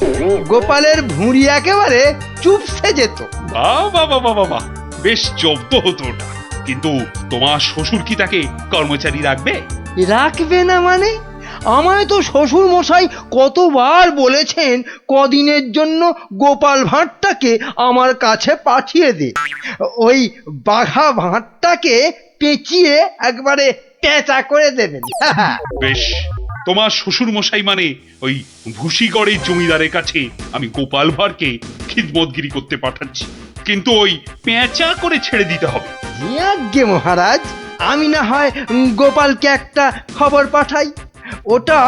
গোপালের ভুঁড়ি একেবারে চুপসে যেত। বাবা বাবা বাবা, বেশ জব্দ হতো ওটা। কিন্তু তোমার শ্বশুর কি তাকে কর্মচারী রাখবে? রাখবে না মানে? আমায় তো শ্বশুর মশাই কতবার বলেছেন কদিনের জন্য গোপাল ভাঁড়টাকে আমার কাছে পাঠিয়ে দে। ওই বাঘা ভাঁড়টাকে পেঁচিয়ে একবারে পেঁচা করে দেবেন। বেশ, তোমার শ্বশুর মশাই মানে ওই ভুসিগড়ের জমিদারের কাছে আমি গোপাল ভাঁড়কে খিদমতগিরি করতে পাঠাচ্ছি, কিন্তু ওই পেঁচা করে ছেড়ে দিতে হবে। আজ্ঞে মহারাজ, আমি না হয় গোপালকে একটা খবর পাঠাই। ওটা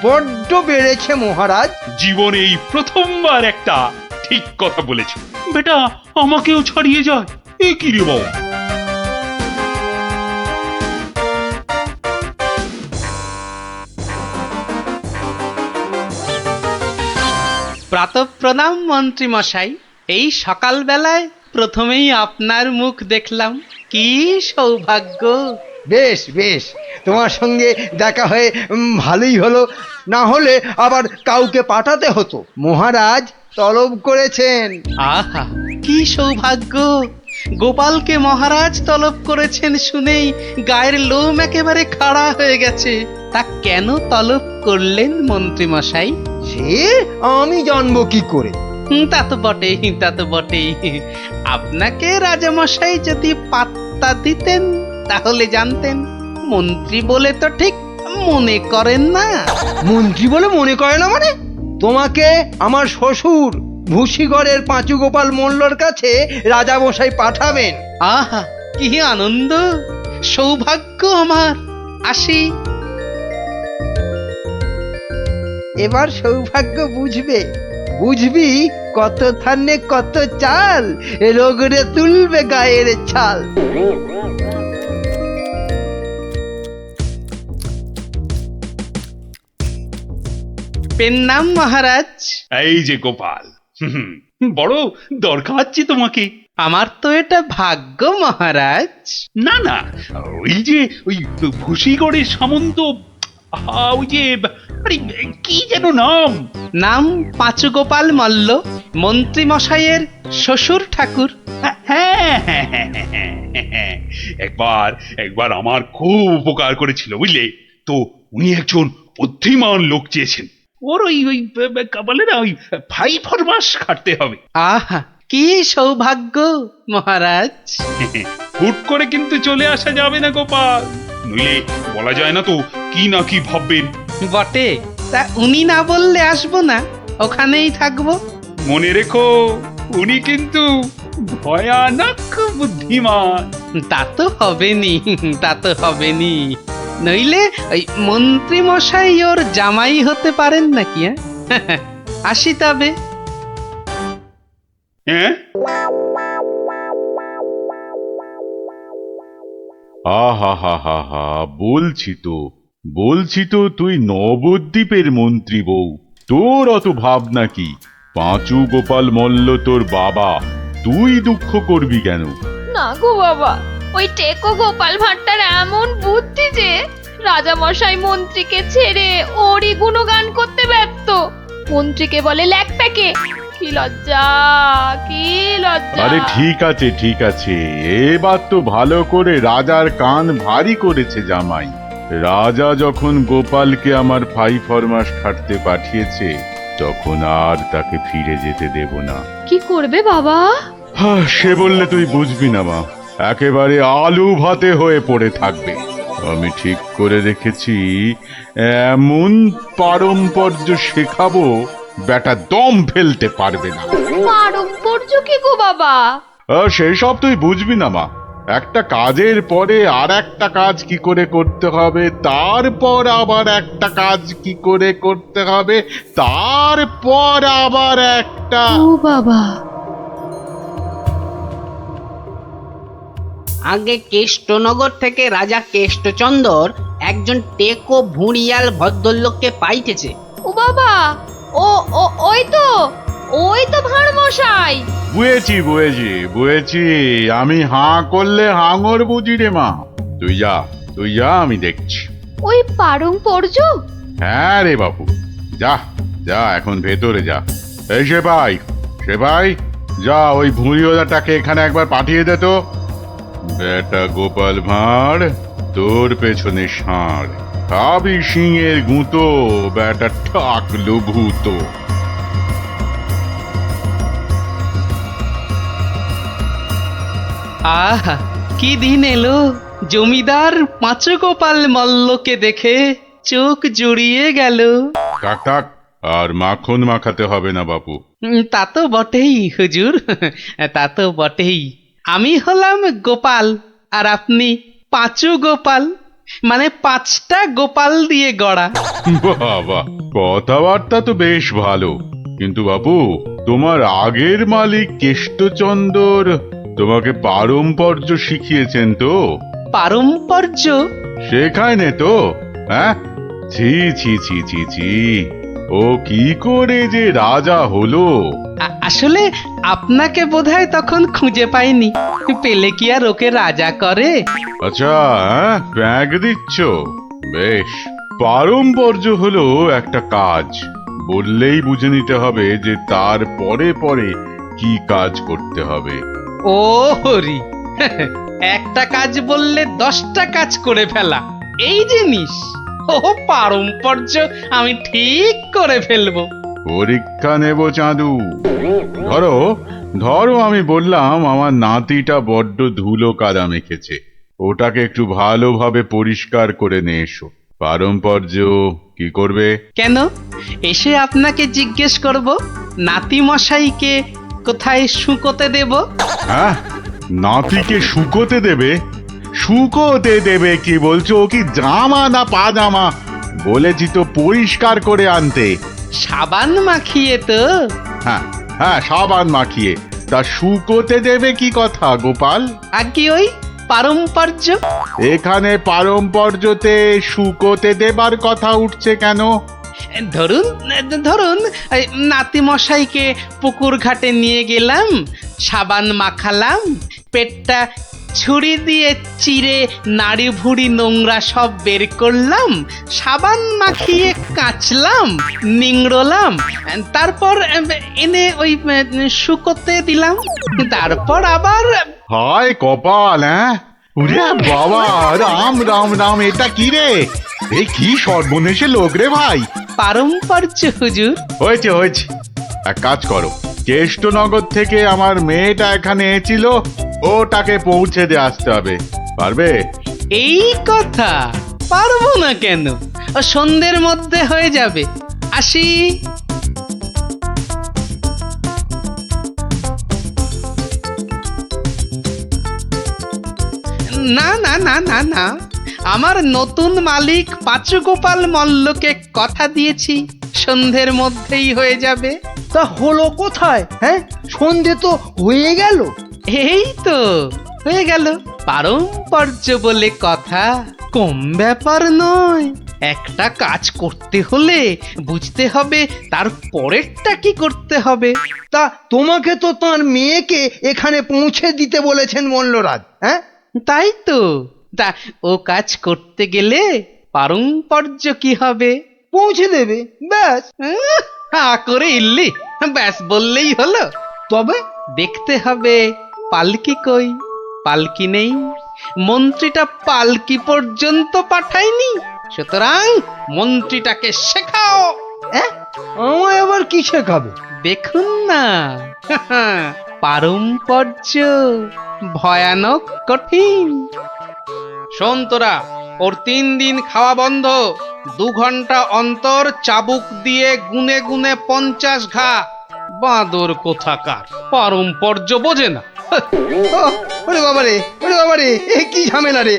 বড্ড বেড়েছে মহারাজ। জীবনে এই প্রথমবার একটা ঠিক কথা বলেছে। বেটা আমাকেও ছাড়িয়ে যায়, এ কি রে বাবা? প্রাতঃপ্রণাম মন্ত্রী মশাই। এই সকালবেলায় প্রথমেই আপনার মুখ দেখলাম, কি সৌভাগ্য। বেশ বেশ, তোমার সঙ্গে দেখা হয়ে ভালোই হলো, না হলে আবার কাউকে পাঠাতে হতো। মহারাজ তলব করেছেন। আহা, কি সৌভাগ্য! গোপালকে মহারাজ তলব করেছেন শুনেই গায়ের লোম একেবারে খাড়া হয়ে গেছে। তা কেন তলব করলেন মন্ত্রী মশাই? সে আমি জানবো কি করে? তা তো বটেই, তা তো বটেই। আপনাকে রাজামশাই যদি পাত্তা দিতেন তাহলে জানতেন। মন্ত্রী বলে তো ঠিক মনে করেন না। মন্ত্রী বলে মনে করে না মানে? তোমাকে আমার শ্বশুর ভূষিগড়ের পাঁচু গোপাল মোল্লর কাছে রাজামশাই পাঠাবেন। আহা, কি আনন্দ, সৌভাগ্য আমার। আসি। এবার সৌভাগ্য বুঝবে, বুঝবি কত ধানে কত চাল, রোগরে তুলবে গায়ের ছাল। পেন নাম মহারাজ। এই যে গোপাল, বড় দরকার তোমাকে। আমার তো এটা ভাগ্য মহারাজ। না না, ওই যে ওই ভূষিগড়ের সামন্ত, ওই যে আরে কি যেন নাম? নাম পাঁচু গোপাল মল্ল, মন্ত্রী মশাইয়ের শ্বশুর ঠাকুর। হ্যাঁ হ্যাঁ হ্যাঁ হ্যাঁ, একবার একবার আমার খুব উপকার করেছিল বুঝলে তো। উনি একজন বুদ্ধিমান লোক চেয়েছেন। ওর ওই ওই বলে না, ওই 5 মাস খাটতে হবে। আহা, কি সৌভাগ্য মহারাজ। হুট করে কিন্তু চলে আসা যাবে না গোপাল, নইলে বলা যায় না তো কি না কি ভাববেন। বটে, তা উনি না বললে আসবো না, ওখানেই থাকবো। মনে রেখো, উনি কিন্তু ভয়ানক বুদ্ধিমান। তা তো হবেনি, তা তো হবেনি। নইলে ওই মন্ত্রী মশাই ওর জামাই হতে পারেন নাকি? আসি তবে। হ্যাঁ, আহা হা হা হা, বলছি তো তুই নবদ্বীপের মন্ত্রী বউ, তোর অত ভাবনা কি? পাঁচু গোপাল মল্ল তোর বাবা, তুই দুঃখ করবি কেন? না গো বাবা, ওই টেকো গোপাল ভাঁড়টার এমন বুদ্ধি যে রাজামশাই মন্ত্রীকে ছেড়ে ওরই গুণগান করতে ব্যস্ত। মন্ত্রীকে বলে ল্যাকপ্যাকে। কি লজ্জা, কি লজ্জা। আরে ঠিক আছে, এবার তো ভালো করে রাজার কান ভারী করেছে জামাই। রাজা যখন গোপালকে আমার 5 মাস খাটতে পাঠিয়েছে, তখন আর তাকে ফিরে যেতে দেব না। কি করবে বাবা? সে বললে তুই বুঝবি না মা, একেবারে আলু ভাতে হয়ে পড়ে থাকবে। আমি ঠিক করে রেখেছি, এমন পারম্পর্য শেখাবো বেটা দম ফেলতে পারবে না। পারম্পর্য কি গো বাবা? সেই সব তুই বুঝবি না মা। একটা কাজের পরে আর একটা কাজ কি করে করতে হবে, তারপর আবার একটা কাজ কি করে করতে হবে, তারপর আবার একটা। ও বাবা, আগে কেষ্টনগর থেকে রাজা কেষ্টচন্দর একজন টেকো ভুঁড়িয়াল ভদ্রলোককে পাইতেছে। ও বাবা, ও ও ওই তো ভাঁড় মশাই। বুঝেছি, আমি হাঁ করলে হাঙর বুঝি রে মা। তুই যা, আমি দেখছি। ওই পারম্পর্য? হ্যাঁ রে বাবু, যা এখন ভেতরে যা। এই সেপাই, যা ওই ভুঁড়িওয়ালাটাকে এখানে একবার পাঠিয়ে দে তো। বেটা গোপাল ভাঁড়, তোর পেছনে ষাঁড়, খাবি সিংয়ের গুঁতো, বেটা ঠাকলু ভূত। আহা, কি দিন এলো। জমিদার পাঁচু গোপাল মল্লকে দেখে চোখ জুড়িয়ে গেল। থাক, আর মাখন মাখাতে হবে না বাপু। তা তো বটেই হুজুর, তা তো বটেই। আমি হলাম গোপাল আর আপনি পাঁচু গোপাল, মানে 5টা গোপাল দিয়ে গড়া। বাবা, কথাবার্তা তো বেশ ভালো, কিন্তু বাপু তোমার আগের মালিক কেষ্টচন্দর তোমাকে পারম্পর্য শিখিয়েছেন তো? পারম্পর্য শেখায় নে তো? হ্যাঁ, ছি, ও কি করে যে রাজা হলো? আসলে আপনাকে বোধহয় তখন খুঁজে পাইনি, পেলে কি আর ওকে রাজা করে? আচ্ছা, ব্যাগ দিচ্ছ? বেশ। পারম্পর্য হলো একটা কাজ, বললেই বুঝে নিতে হবে যে তার পরে পরে কি কাজ করতে হবে। ও হরি, একটা কাজ বললে 10টা কাজ করে ফেলা, এই জিনিস। ও পারম্পর্য আমি ঠিক করে ফেলবো। পরীক্ষা নেব চাঁদু। ধরো ধরো আমি বললাম আমার নাতিটা বড্ড ধুলো কাদা মেখেছে, ওটাকে একটু ভালোভাবে পরিষ্কার করে নিয়ে এসো। পারম্পর্য কি করবে? কেন এসে আপনাকে জিজ্ঞেস করব নাতি মশাইকে কোথায় শুকোতে দেব? হ্যাঁ, নাতিকে শুকোতে দেবে? শুকোতে দেবে কি বলছো? ও কি জামা না পাজামা? বলেছি তো পরিষ্কার করে আনতে। সাবান মাখিয়ে তো। হ্যাঁ হ্যাঁ, সাবান মাখিয়ে। তা শুকোতে দেবে কি কথা গোপাল? আগে ওই পারম্পর্য। এখানে পারম্পর্যতে শুকোতে দেবার কথা উঠছে কেন? ধরুন ধরুন এই নাতি মশাইকে পুকুর ঘাটে নিয়ে গেলাম, সাবান মাখালাম, পেটটা ছুরি দিয়ে চিরে নাড়ি ভুড়ি নোংরা সব বের করলাম, সাবান মাখিয়ে কাচলাম, নিংড়লাম, তারপর এনে ওই শুকোতে দিলাম, তারপর আবার। হায় কপাল! হ্যাঁ, ওরে বাবা, রাম রাম রাম, এটা কি রে? এই কি সর্বনেশে লোক রে ভাই! পারম্পর্য হুজুর। হয়েছে হয়েছে, এক কাজ করো, কেষ্টনগর থেকে আমার মেয়েটা এখানে এসেছিল, ওটাকে পৌঁছে দিয়ে আসতে হবে। পারবে? এই কথা পারবো না কেন, সন্ধ্যের মধ্যে হয়ে যাবে। আসি। না না না না না, আমার নতুন মালিক পাঁচু গোপাল মল্লকে কথা দিয়েছি সন্ধ্যের মধ্যেই হয়ে যাবে। তা হলো কোথায়? হ্যাঁ, সন্ধে তো হয়ে গেল। এই তো হয়ে গেল। পারম্পর্য বলে কথা, কম ব্যাপার নয়। একটা কাজ করতে হলে বুঝতে হবে তার পরেরটা কি করতে হবে। তা তোমাকে তো তার মেয়েকে এখানে পৌঁছে দিতে বলেছেন মল্লরাজ। হ্যাঁ, তাই তো। তা ও কাজ করতে গেলে পারম্পর্য কি হবে? পৌঁছে দেবে, ব্যাস। হা করে ইল্লি, ব্যাস বললেই হলো। তবে দেখতে হবে পালকি কই। পালকি নেই, মন্ত্রীটা পালকি পর্যন্ত পাঠায়নি, সুতরাং মন্ত্রীটাকে শেখাও। আমায় আবার কি শেখাবে? দেখুন না, পারম্পর্য ভয়ানক কঠিন। শোন তোরা, ওর 3 দিন খাওয়া বন্ধ, 2 ঘন্টা অন্তর চাবুক দিয়ে গুনে গুনে 50 ঘা। বাঁদর কোথাকার, পারম্পর্য বোঝে না। ওরে বাবারে, ওরে বাবারে, এ কি ঝামেলা রে!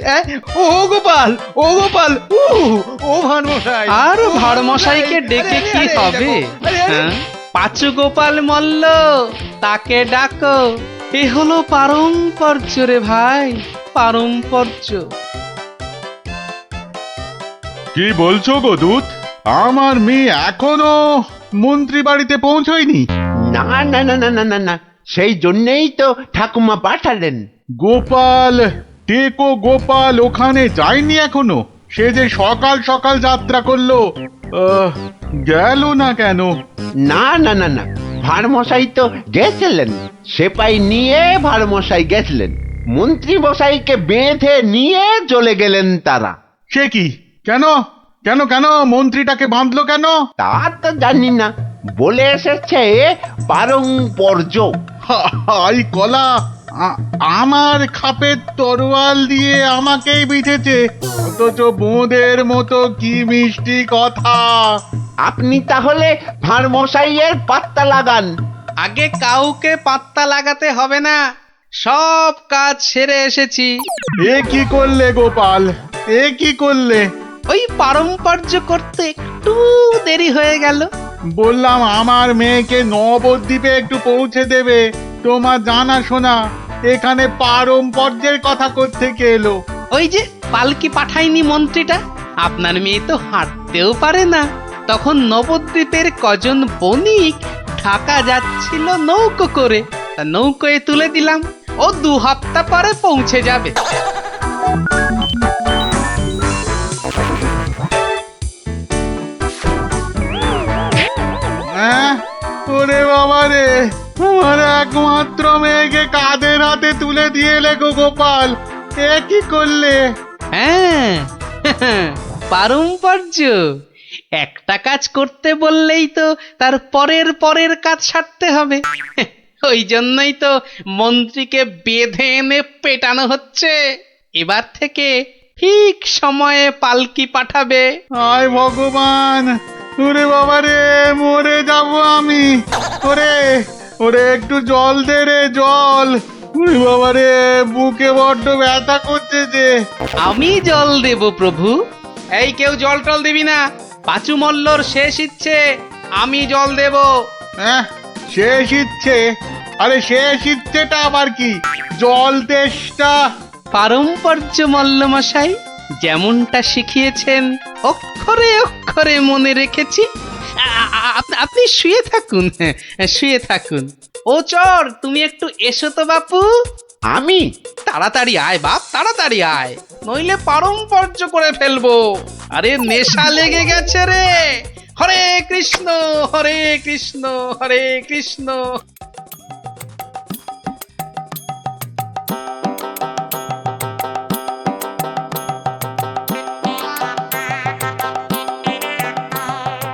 ও গোপাল, ও গোপাল, ও ভানমশাই। আর ভাড়মশাইকে ডেকে কি হবে? হ্যাঁ, পাঁচু গোপাল মল্ল, তাকে ডাকো। এ হলো পারম্পর্য রে ভাই, পারম্পর্য। কি বলছো গো দূত? আমার মেয়ে এখনো মন্ত্রী বাড়িতে পৌঁছয়নি? না না না না না না না, সেই জন্যেই তো ঠাকুমা পাঠালেন। গোপাল, টেকো গোপাল ওখানে যায়নি এখনো? সে যে সকাল সকাল যাত্রা করলো, গেল না কেন? না না না না, ভাড়মশাই তো গেছিলেন, সেপাই নিয়ে ভাড়মশাই গেছিলেন, মন্ত্রী মশাইকে বেঁধে নিয়ে চলে গেলেন তারা। সে কি? কেন কেন কেন মন্ত্রীটাকে বাঁধলো কেন? তা তো জানি না, বলে এসেছে পারম্পর্য। হাই কলা, আমার খাপের তরোয়াল দিয়ে আমাকেই বিঁধেছে, অথচ বোঁদের মতো কি মিষ্টি কথা। আপনি তাহলে ভাড়মশাইয়ের পাত্তা লাগান। আগে কাউকে পাত্তা লাগাতে হবে না, সব কাজ সেরে এসেছি। এ কি করলে গোপাল, এ কি করলে? ওই পারম্পর্য করতে একটু দেরি হয়ে গেল। বললাম আমার মেয়েকে নবদ্বীপে একটু পৌঁছে দেবে, তোমার জানা শোনা এখানে পারম্পর্যের কথা কোত্থেকে এলো? ওই যে পালকি পাঠায়নি মন্ত্রীটা, আপনার মেয়ে তো হাঁটতেও পারে না। তখন নবদ্বীপের কজন বণিক ঢাকা যাচ্ছিল নৌকো করে, নৌকোয় তুলে দিলাম, ও 2 হপ্তাহ পরে পৌঁছে যাবে। ওরে বাবা রে, আমার একমাত্র মেয়েকে কাঁধের হাতে তুলে দিয়ে এলে গো গোপাল, এ কি করলে? হ্যাঁ, পারম্পর্য একটা কাজ করতে বললেই তো তার পরের পরের কাজ সারতে হবে। ওই জন্যই তো মন্ত্রীকে বেঁধে এনে পেটানো হচ্ছে। এবার থেকে ঠিক সময়ে পালকি পাঠাবে। হায় ভগবান, ওরে বাবা রে, মরে যাব আমি। ওরে ওরে একটু জল দে রে, জল। ওরে বাবা রে, বুকে বড্ড ব্যথা করছে যে। আমি জল দেব প্রভু। এই কেউ জল টল দিবি না, পাঁচু মল্লর শেষ ইচ্ছে, আমি জল দেব। হ্যাঁ, শেষ ইচ্ছে? আরে শেষ ইচ্ছেটা আবার কি? জল তেষ্টা। পারম্পর্য মল্লমশাই, যেমনটা শিখিয়েছেন অক্ষরে অক্ষরে মনে রেখেছি। আপনি শুয়ে থাকুন, শুয়ে থাকুন। ও চর, তুমি একটু এসো তো বাপু। আমি? তাড়াতাড়ি আয় বাপ, তাড়াতাড়ি আয়, নইলে পারম্পর্য করে ফেলবো। আরে নেশা লেগে গেছে রে। হরে কৃষ্ণ হরে কৃষ্ণ হরে কৃষ্ণ।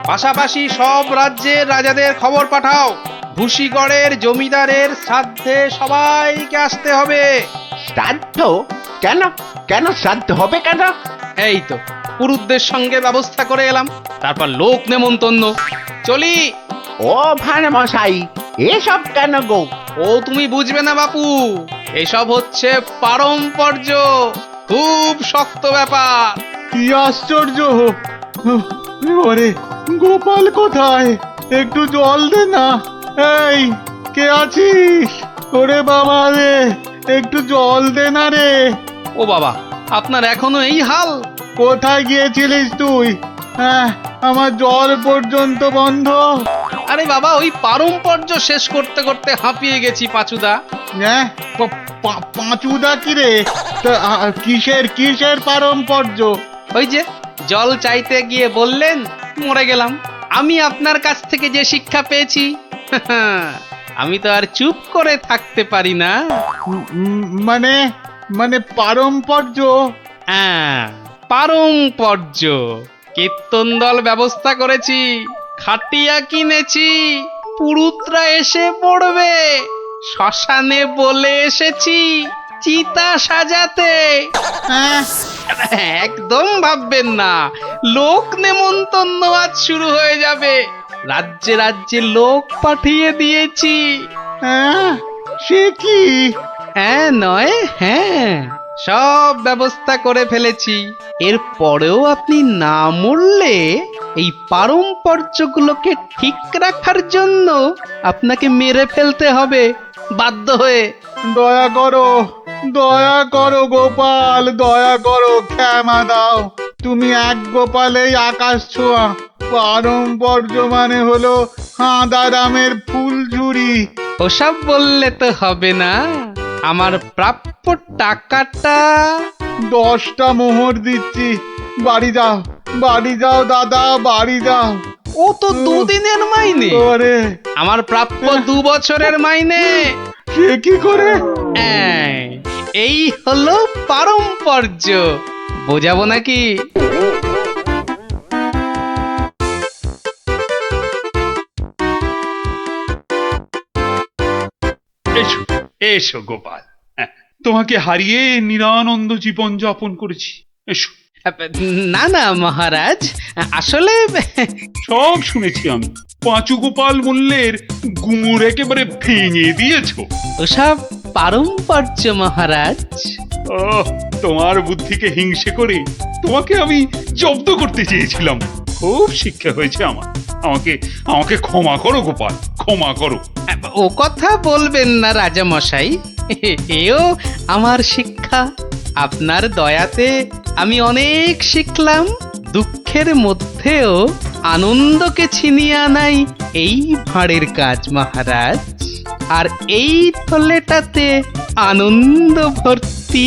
পাশাপাশি সব রাজ্যের রাজাদের খবর পাঠাও, ভুসিগড়ের জমিদারের শ্রাদ্ধে সবাইকে আসতে হবে। শ্রাদ্ধ? কেন? কেন শ্রাদ্ধ হবে কেন? এই তো পুরুতদের সঙ্গে ব্যবস্থা করে এলাম, তারপর লোক নেমন্তন্ন। চলি। ও ভাঁড় মশাই, এসব কেন গো? ও তুমি বুঝবে না বাপু, এসব হচ্ছে পারম্পর্য, খুব শক্ত ব্যাপার। কি আশ্চর্য! ওরে গোপাল কোথায়? একটু জল দে না। এই, কে আছিস? ওরে বাবা রে, একটু জল দে না রে। ও বাবা, আপনার এখনো এই হাল? কোথায় গিয়েছিলিস তুই? হ্যাঁ, আমার জল পর্যন্ত বন্ধ। আরে বাবা, ওই পারম্পর্য শেষ করতে করতে হাঁপিয়ে গেছি পাঁচুদা। হ্যাঁ, পাঁচুদা কি রে? কিসের কিসের পারম্পর্য? ওই যে জল চাইতে গিয়ে বললেন, মরে গেলাম। আমি আপনার কাছ থেকে যে শিক্ষা পেয়েছি, আমি তো আর চুপ করে থাকতে পারি না। মানে মানে পারম্পর্য? হ্যাঁ, পারম্পর্য। কীর্তন দল ব্যবস্থা করেছি, খাটিয়া কিনেছি, পুরুতরা এসে পড়বে। শ্মশানে বলে এসেছি চিতা সাজাতে। একদম ভাববেন না, লোক নেমন্তন্ন আজ শুরু হয়ে যাবে। রাজ্যে রাজ্যে লোক পাঠিয়ে দিয়েছি। সে কি? হ্যাঁ নয় হ্যাঁ, সব ব্যবস্থা করে ফেলেছি। এর পরেও আপনি না মরলে এই পারম্পর্যগুলোকে ঠিক রাখার জন্য আপনাকে মেরে ফেলতে হবে বাধ্য হয়ে। দয়া করো, দয়া করো গোপাল, দয়া করো, ক্ষমা দাও। তুমি এক গোপালেই আকাশ ছোঁয়া। পারম্পর্য মানে হলো হাঁদারামের ফুলঝুরি। ওসব বললে তো হবে না। আমার প্রাপ্য টাকাটা। 10টা মোহর দিচ্ছি। বাড়ি যাও, বাড়ি যাও দাদা, বাড়ি যাও। ও তো 2 দিনের মাইনে। ওরে, আমার প্রাপ্য 2 বছরের মাইনে। সে কি করে? এই হলো পারম্পর্য, বোঝাবো নাকি? এসো এসো গোপাল, তোমাকে হারিয়ে নিরানন্দ জীবন যাপন করেছি। এসো। না না মহারাজ, আসলে সব শুনেছি আমি। পাঁচু গোপাল মূল্যের গুড় একেবারে ভেঙে দিয়েছো। ওসব পারম্পর্য মহারাজ। ও, তোমার বুদ্ধিকে হিংসে করে তোমাকে আমি জব্দ করতে চেয়েছিলাম। খুব শিক্ষা হয়েছে আমার। আমাকে আমাকে ক্ষমা করো গোপাল, ক্ষমা করো। ও কথা বলবেন না রাজা মশাই, এও আমার শিক্ষা। আপনার দয়াতে আমি অনেক শিখলাম। দুঃখের মধ্যেও আনন্দকে ছিনিয়ে আনাই এই ভাঁড়ের কাজ মহারাজ। আর এই থলেটাতে আনন্দ ভর্তি।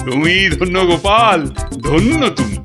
তুমি ধন্য গোপাল, ধন্য তুমি।